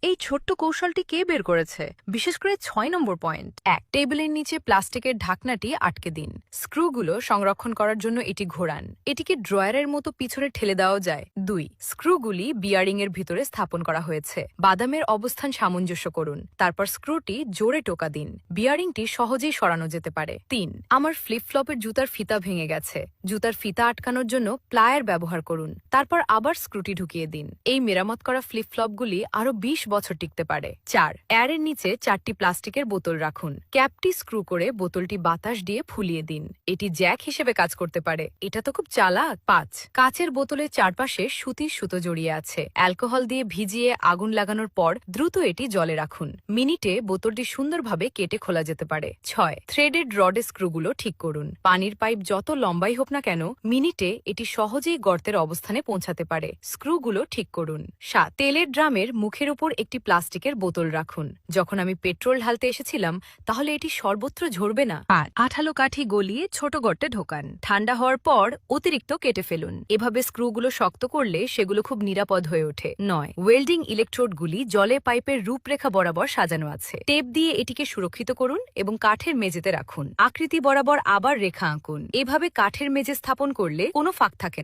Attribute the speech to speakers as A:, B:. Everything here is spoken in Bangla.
A: এই ছোট্ট কৌশলটি কে বের করেছে? বিশেষ করে ৬ নম্বর পয়েন্ট। ১, টেবিলের নিচে প্লাস্টিকের ঢাকনাটি আটকে দিন। স্ক্রুগুলো সংরক্ষণ করার জন্য এটি ঘোরান। এটিকে ড্রয়ারের মতো পিছনে ঠেলে দেওয়া যায়। ২, স্ক্রুগুলি বিয়ারিং এর ভিতরে স্থাপন করা হয়েছে। বাদামের অবস্থান সামঞ্জস্য করুন। তারপর স্ক্রুটি জোরে টোকা দিন। বিয়ারিংটি সহজেই সরানো যেতে পারে। ৩, আমার ফ্লিপ ফ্লপের জুতার ফিতা ভেঙে গেছে। জুতার ফিতা আটকানোর জন্য প্লায়ার ব্যবহার করুন। তারপর আবার স্ক্রুটি ঢুকিয়ে দিন। এই মেরামত করা ফ্লিপ ফ্লপগুলি আরো ২০ বছর টিকতে পারে। ৪, এয়ারের নিচে ৪টি প্লাস্টিকের বোতল রাখুন। ক্যাপটি স্ক্রু করে বোতলটি বাতাস দিয়ে ফুলিয়ে দিন। এটি জ্যাক হিসেবে কাজ করতে পারে। এটা তো খুব চালাক। ৫, কাচের বোতলের চারপাশে সুতির সুতো জড়িয়ে আছে। অ্যালকোহল দিয়ে ভিজিয়ে আগুন লাগানোর পর দ্রুত এটি জলে রাখুন। মিনিটে বোতলটি সুন্দরভাবে কেটে খোলা যেতে পারে। ৬, থ্রেডেড রডে স্ক্রুগুলো ঠিক করুন। পানির পাইপ যত লম্বাই হোক না কেন, মিনিটে এটি সহজেই গর্তের অবস্থানে পৌঁছাতে পারে। স্ক্রুগুলো ঠিক করুন। ৭, তেলের ড্রামের মুখের উপর একটি প্লাস্টিকের বোতল রাখুন। যখন আমি পেট্রোল ঢালতে এসেছিলাম, তাহলে এটি সর্বত্র ঝরবে না। আর আঠালো কাঠি গলিয়ে ছোট গর্তে ঢোকান। ঠান্ডা হওয়ার পর অতিরিক্ত কেটে ফেলুন। এভাবে স্ক্রুগুলো শক্ত করলে সেগুলো খুব নিরাপদ হয়ে ওঠে। ৯, ওয়েল্ডিং ইলেকট্রোডগুলি জলে পাইপের রূপরেখা বরাবর সাজানো আছে। টেপ দিয়ে এটিকে সুরক্ষিত করুন এবং কাঠের মেঝেতে রাখুন। আকৃতি বরাবর আবার রেখা আঁকুন। এভাবে কাঠের মেঝে স্থাপন করলে কোনো ফাঁক থাকে না।